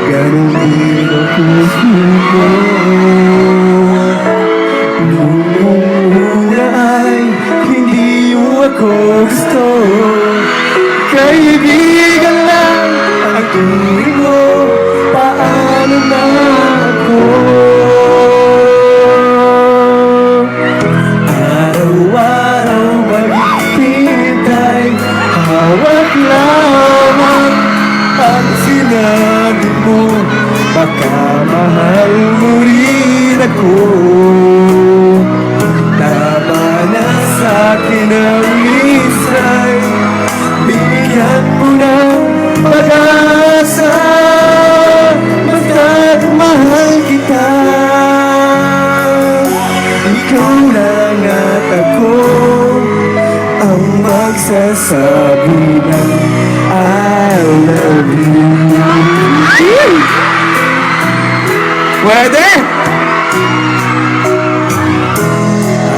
Ganon din ang puso mo. Nung una ay hindi mo ako gusto. Kaibigan lang ang turing mo. Paano na ako? Araw-araw maghihintay, hawak lamang ang sinabi mo. Baka mahal mo rin ako. Tama na sa'kin ang minsan, bigyan mo ng pag-asa. Basta't mahal kita, ikaw lang at ako ang magsasabi ng I love you. Pwede!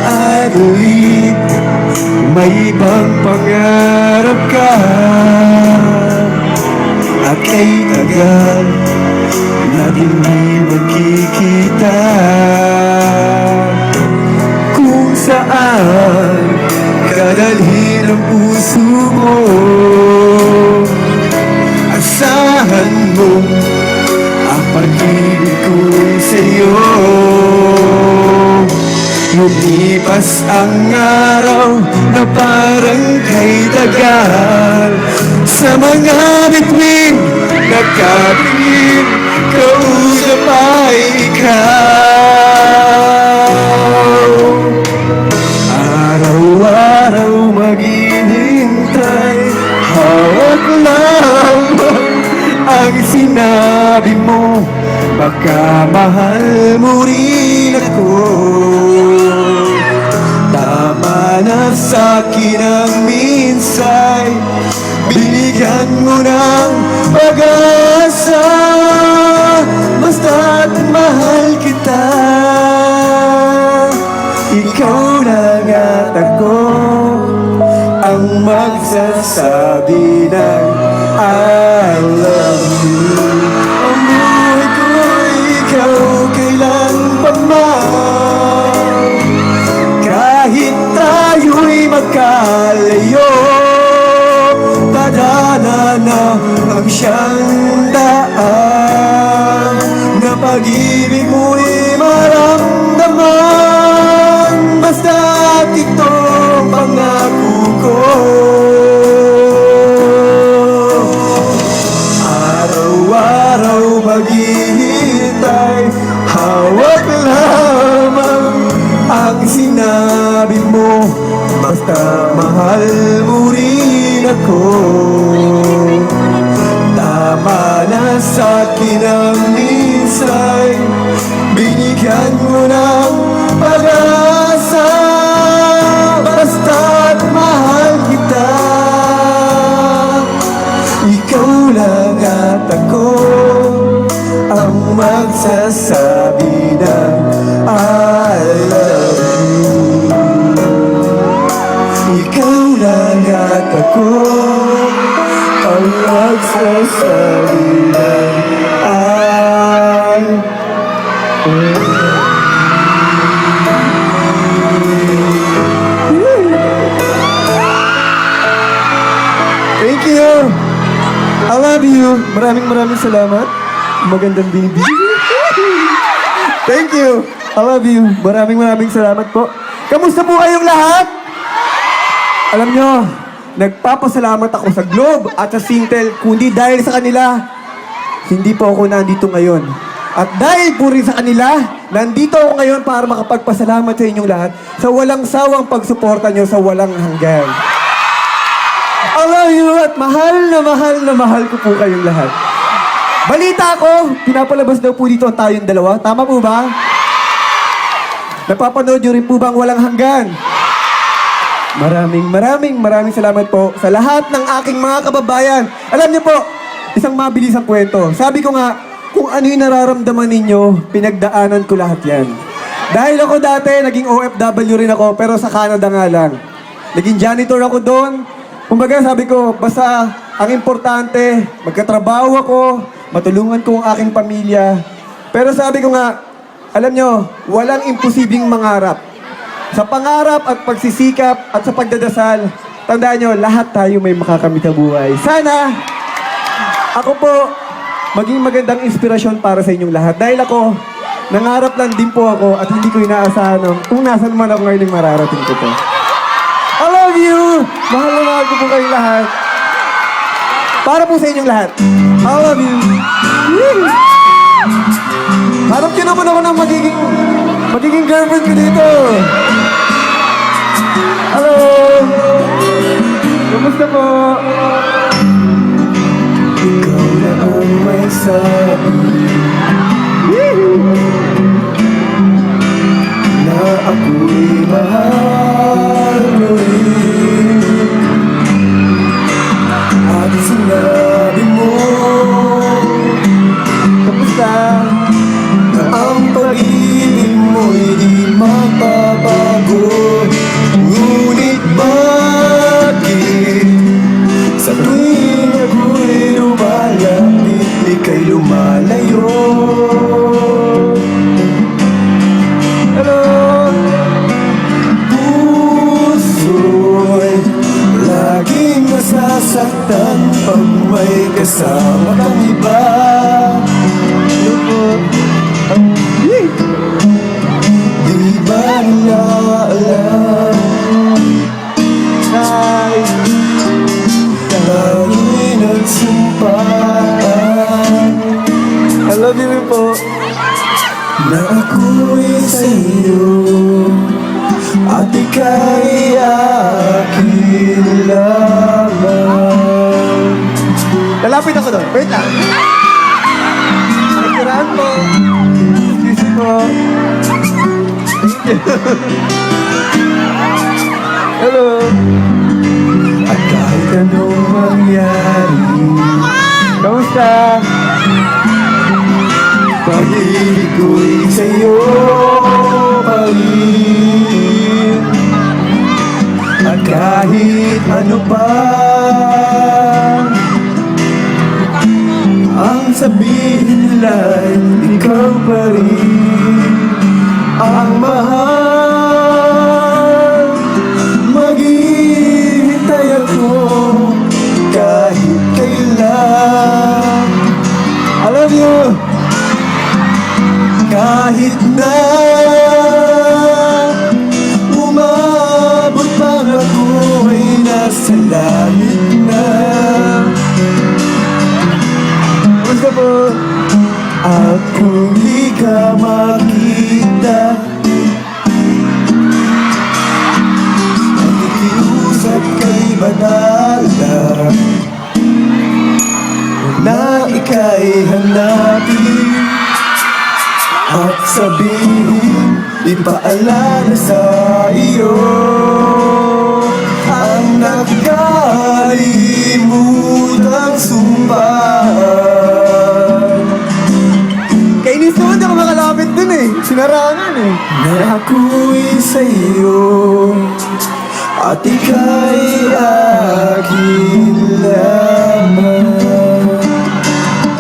I believe may ibang pangarap ka at kay tagal natin di magkikita. Kung saan kadalhin ang puso mo, asahan mo ang pag-ibig ko'y sa'yo. Lumipas ang araw na parang kay tagal, sa mga bituin nagkatingin, kausap ay ikaw. Araw-araw maghihintay, hawak lamang ang sinabi mo. Baka mahal mo rin ako. Tama na sa'kin ang minsan, binigyan mo ng pag-asa. Basta't mahal kita, ikaw lang at ako ang magsasabi ng I love you. Ang buhay ko'y ikaw kailan pa man, kahit tayo'y magkalayo. Tadhana na ang siyang daan, na pag-ibig mo'y maramdaman. Basta't ito pangako ko. Araw-araw maghihintay, hawak lamang ang sinabi mo. Basta mahal mo rin ako. Tama na sa'kin ang minsan, binigyan mo ng pag-asa. Basta't mahal kita, ikaw lang at ako ang magsasabi ng I love you. Ikaw lang at ako ang magsasabi ng I love you. Thank you! I love you! Maraming salamat. Magandang baby. Thank you! I love you. Maraming salamat po. Kamusta po kayong lahat? Alam nyo, nagpapasalamat ako sa Globe at sa Singtel, kundi dahil sa kanila, hindi po ako nandito ngayon. At dahil po rin sa kanila, nandito ako ngayon para makapagpasalamat sa inyong lahat sa walang sawang pagsuporta nyo sa walang hanggan. I love you at mahal ko po kayong lahat. Balita ko, pinapalabas daw po dito ang tayong dalawa. Tama po ba? Napapanood nyo rin po bang walang hanggan? Maraming salamat po sa lahat ng aking mga kababayan. Alam niyo po, isang mabilisang kwento. Sabi ko nga, kung ano yung nararamdaman ninyo, pinagdaanan ko lahat yan. Dahil ako dati, naging OFW rin ako, pero sa Canada nga lang. Naging janitor ako doon. Kumbaga sabi ko, basta ang importante, magkatrabaho ako, matulungan ko ang aking pamilya. Pero sabi ko nga, alam nyo, walang imposibleng mangarap. Sa pangarap at pagsisikap at sa pagdadasal, tandaan nyo, lahat tayo may makakamit na buhay. Sana, ako po, maging magandang inspirasyon para sa inyong lahat. Dahil ako, nangarap lang din po ako at hindi ko inaasahan kung nasan man ako ngayon mararating ko to. I love you! Mahal na mahal ko po kayong lahat. Para po sa inyong lahat. I love you. Woo! Harap nyo naman ako ng magiging girlfriend ko dito. Hello! Kamusta po? Ikaw na ang may sabi na ako'y mahal mo rin. At sinabi mo, kamusta? Na ang pag-ibig mo'y di mapapago. Ngunit bakit sa tuwing ako'y lumalapit, ika'y lumalayo? Hello? Puso'y laging nasasaktan pag may kasama kang iba. Di ba nila alam ay tayo'y nagsumpaan? I love you rin po. Na ako'y sa'yo at ika'y akin lamang. Lalapit ako doon. Wait lang. Nakikiraan po. Excuse me po. Thank you. Hello. At kahit anong mangyari, kamusta? Pag-ibig ko'y sa'yo pa rin. At kahit ano pa ang sabihin nila'y ikaw pa rin ang mahal. Maghihintay ako kahit kailan. I love you! Kahit na umabot pa ako ay nasa langit na. Basta po. At kung di ka makita, nakikiusap kay Badala na ika'y hanapin at sabihin, ipaalala sa iyo ang nakakalimutang sumpaan. Kainis naman, di ako makalapit dun eh. Sinarangan eh. Na ako'y sa'yo at ika'y akin lamang.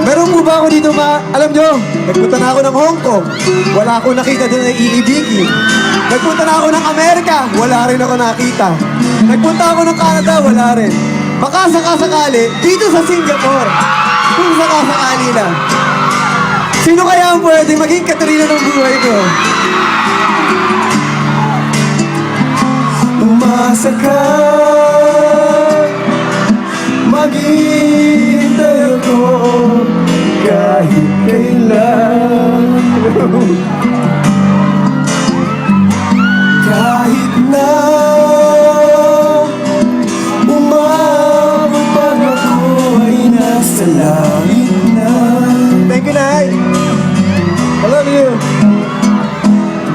Meron po ba ako dito alam nyo, nagpunta na ako ng Hong Kong. Wala akong nakita doon na iibigin. Nagpunta na ako ng Amerika. Wala rin ako nakita. Nagpunta ako ng Canada. Wala rin. Baka sakasakali, dito sa Singapore. Kung sakasakali lang. Sino kaya ang pwede maging Katrina ng buhay ko? Umasa ka, maghihintay ako kahit kailan. Kahit na umabot pa ako ay nasa langit na. Thank you, Nay. I love you.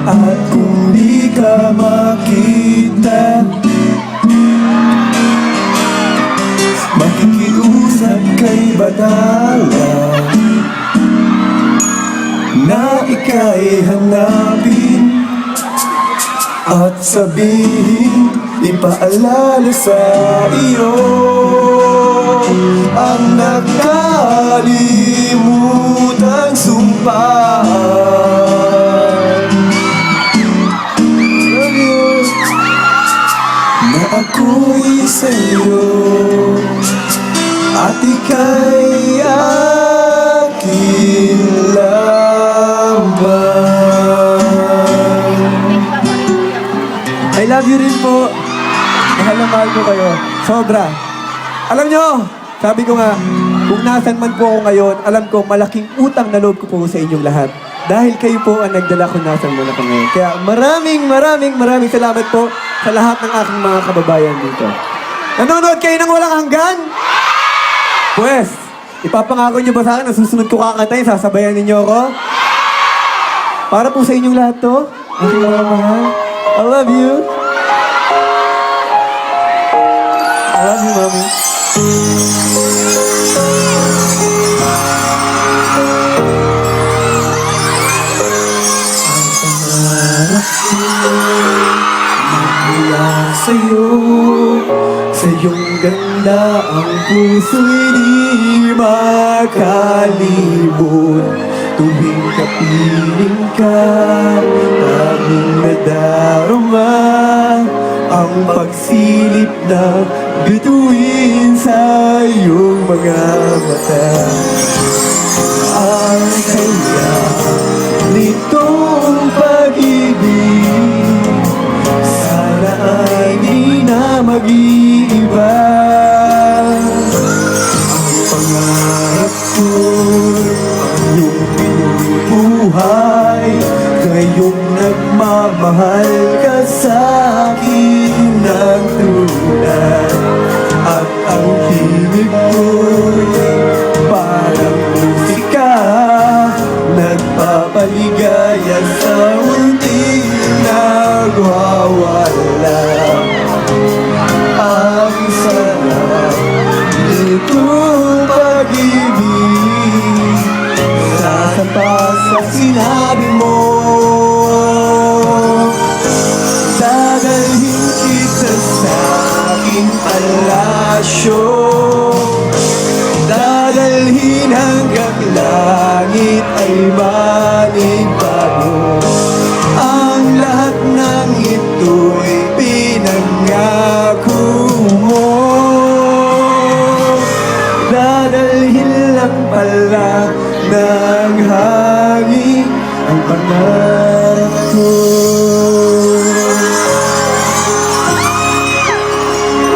At kung di ka makita, makikiusap kay Badala na ika'y hanapin at sabihin, ipaalala sa iyo ang nakalimutang sumpaan. Love you. Na ako'y sa'yo at ika'y akin lamang. I love you rin po. Mahal na mahal ko kayo. Sobra. Alam nyo, sabi ko nga, kung nasan man po ako ngayon, alam ko malaking utang na loob ko po sa inyong lahat. Dahil kayo po ang nagdala kung nasan man ako ngayon. Kaya maraming salamat po sa lahat ng aking mga kababayan dito. Nanonood kayo ng walang hanggan? Pues, ipapangako nyo ba sa akin na susunod ko kakantayin, sasabayan ninyo ako? Para po sa inyong lahat to, aking mga mahal. I love you. I love you, Mommy. Mula sa'yo, sa iyong ganda ang puso'y di makalimot. Tuwing kapiling ka, tanging nadarama ang pagsilip na bituin sa iyong mga mata. Ang kaya nitong pag-ibig, sana ay di na mag-iiba. Ang pangarap ko'y ang iyong pinubuhay, ngayong nagmamahal ka sa akin ng tunay. At ang himig ko'y parang musika, nagpapaligaya sa munting nagwawala. Ang sarap nitong pag-ibig, sasapat sa sinabi mo. Dadalhin kita sa aking palasyo, dadalhin hanggang langit ay manigbago. Ang lahat ng ito'y pinangako mo. Dadalhin lang pala ng hangin ang pangarap ko.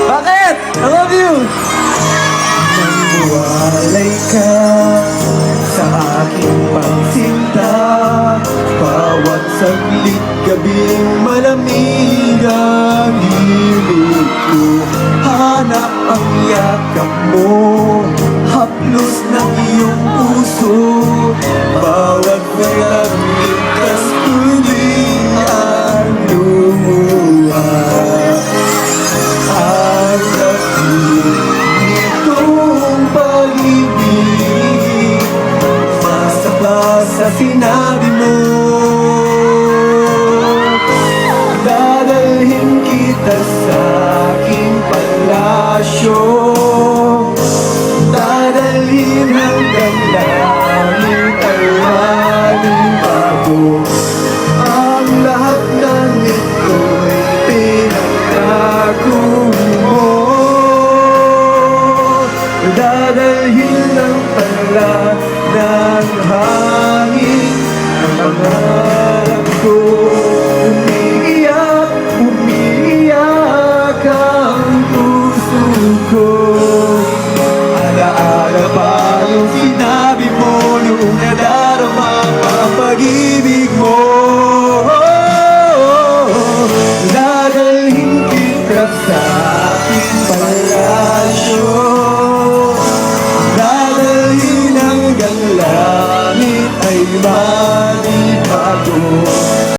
Bakit? I love you! Nangwalay ka sa aking pagsinta, bawat saglit gabing malamig ang hilig ko. Hanap ang yakap mo, haplos ng iyong puso, bawat malamig kas tuloy ang lumuha. Ang dating nitong pag-ibig, masaba sa sinabi mo. Dadalhin kita sa aking palasyo, dadalhin hanggang langit ay manigbago. Ang lahat ng ito'y pinangako mo. Dadalhin lang pala ng hangin ang pangarap ko. Umiiyak ang puso ko. Alaala pa yung sinabi mo noong nadarama ang pag-ibig.